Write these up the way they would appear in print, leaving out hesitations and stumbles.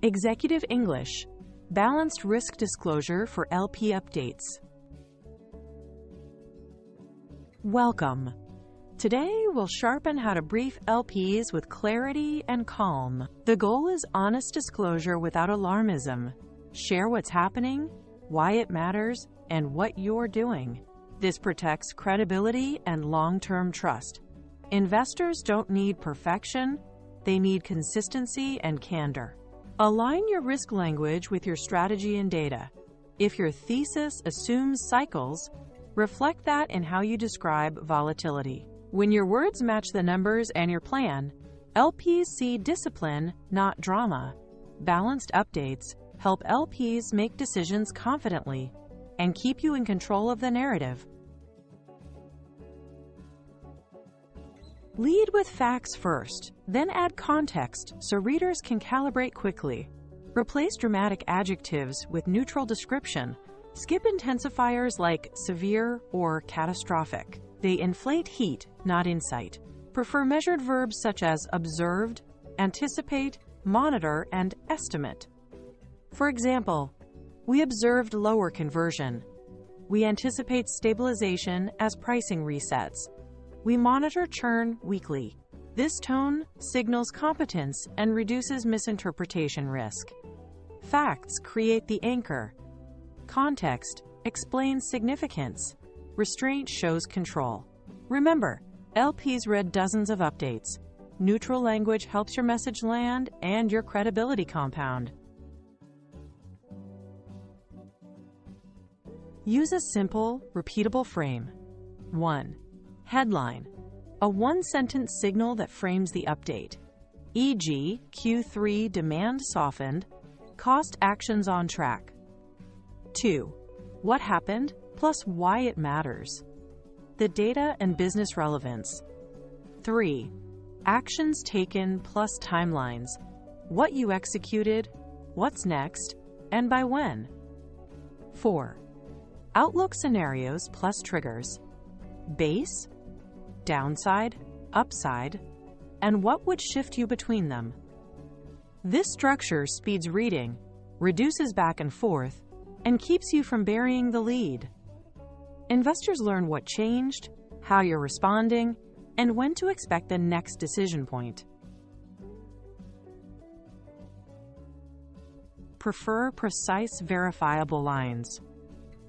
Executive English, balanced risk disclosure for LP updates. Welcome. Today, we'll sharpen how to brief LPs with clarity and calm. The goal is honest disclosure without alarmism. Share what's happening, why it matters, and what you're doing. This protects credibility and long-term trust. Investors don't need perfection, they need consistency and candor. Align your risk language with your strategy and data. If your thesis assumes cycles, reflect that in how you describe volatility. When your words match the numbers and your plan, LPs see discipline, not drama. Balanced updates help LPs make decisions confidently and keep you in control of the narrative. Lead with facts first, then add context so readers can calibrate quickly. Replace dramatic adjectives with neutral description. Skip intensifiers like severe or catastrophic. They inflate heat, not insight. Prefer measured verbs such as observed, anticipate, monitor, and estimate. For example, we observed lower conversion. We anticipate stabilization as pricing resets. We monitor churn weekly. This tone signals competence and reduces misinterpretation risk. Facts create the anchor. Context explains significance. Restraint shows control. Remember, LPs read dozens of updates. Neutral language helps your message land and your credibility compound. Use a simple, repeatable frame. 1. Headline, a one-sentence signal that frames the update. E.g., Q3 demand softened, cost actions on track. 2. What happened, plus why it matters. The data and business relevance. 3. Actions taken plus timelines. What you executed, what's next, and by when. 4. Outlook scenarios plus triggers. Base, downside, upside, and what would shift you between them. This structure speeds reading, reduces back and forth, and keeps you from burying the lead. Investors learn what changed, how you're responding, and when to expect the next decision point. Prefer precise, verifiable lines.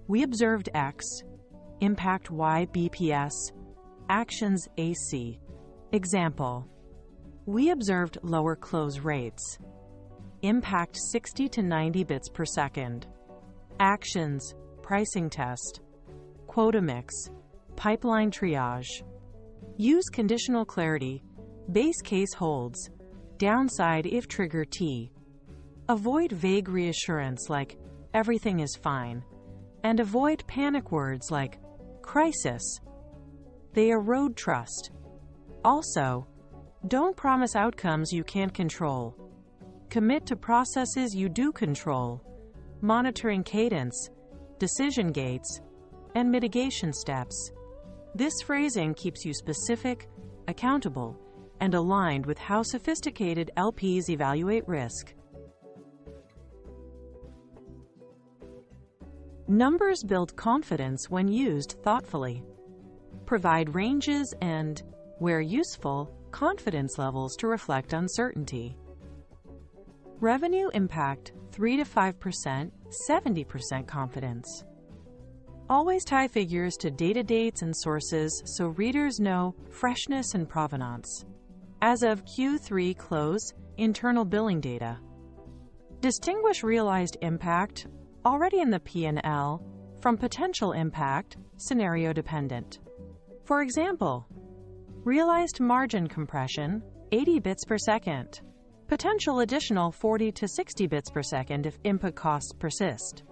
We observed X, impact Y BPS, actions AC. Example, we observed lower close rates. Impact 60 to 90 bits per second. Actions, pricing test. Quota mix, pipeline triage. Use conditional clarity, base case holds, downside if trigger T. Avoid vague reassurance like everything is fine, and avoid panic words like crisis. They erode trust. Also, don't promise outcomes you can't control. Commit to processes you do control, monitoring cadence, decision gates, and mitigation steps. This phrasing keeps you specific, accountable, and aligned with how sophisticated LPs evaluate risk. Numbers build confidence when used thoughtfully. Provide ranges and, where useful, confidence levels to reflect uncertainty. Revenue impact 3 to 5%, 70% confidence. Always tie figures to data dates and sources so readers know freshness and provenance. As of Q3 close, internal billing data. Distinguish realized impact, already in the P&L, from potential impact, scenario dependent. For example, realized margin compression, 80 bits per second. Potential additional 40 to 60 bits per second if input costs persist.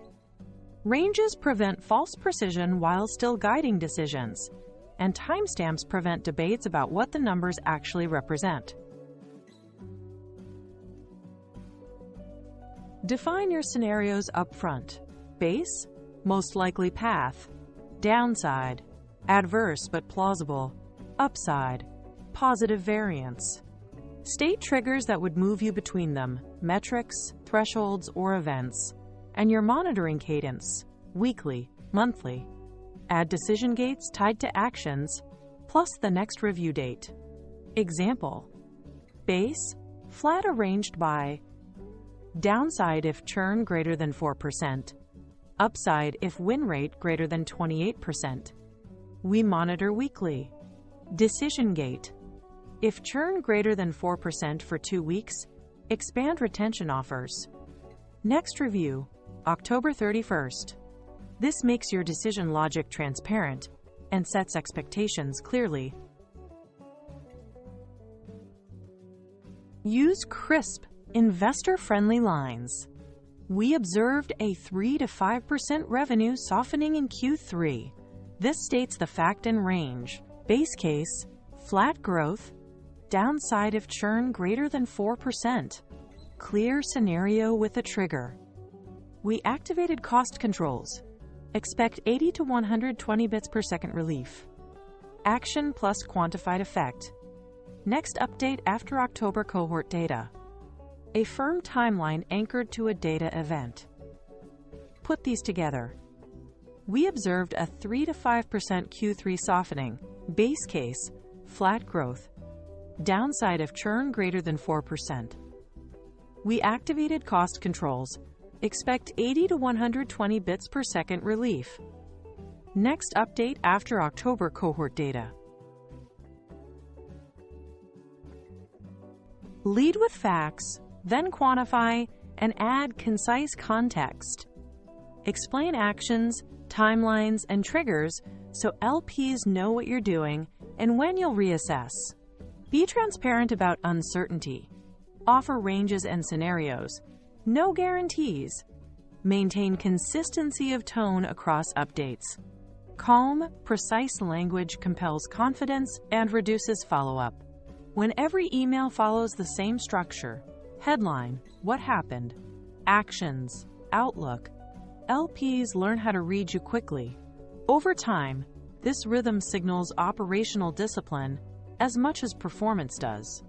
Ranges prevent false precision while still guiding decisions, and timestamps prevent debates about what the numbers actually represent. Define your scenarios up front. Base, most likely path. Downside, adverse but plausible. Upside, positive variance. State triggers that would move you between them, metrics, thresholds, or events, and your monitoring cadence, weekly, monthly. Add decision gates tied to actions, plus the next review date. Example: base, flat arranged by downside if churn greater than 4%, upside if win rate greater than 28%. We monitor weekly. Decision gate: if churn greater than 4% for 2 weeks, expand retention offers. Next review, October 31st. This makes your decision logic transparent and sets expectations clearly. Use crisp, investor-friendly lines. We observed a 3 to 5% revenue softening in Q3. This states the fact and range. Base case, flat growth, downside if churn greater than 4%. Clear scenario with a trigger. We activated cost controls. Expect 80 to 120 bits per second relief. Action plus quantified effect. Next update after October cohort data. A firm timeline anchored to a data event. Put these together. We observed a 3 to 5% Q3 softening, base case, flat growth, downside of churn greater than 4%. We activated cost controls. Expect 80 to 120 bits per second relief. Next update after October cohort data. Lead with facts, then quantify and add concise context. Explain actions, timelines, and triggers so LPs know what you're doing and when you'll reassess. Be transparent about uncertainty. Offer ranges and scenarios. No guarantees. Maintain consistency of tone across updates. Calm, precise language compels confidence and reduces follow-up. When every email follows the same structure, headline, what happened, actions, outlook, LPs learn how to read you quickly. Over time, this rhythm signals operational discipline as much as performance does.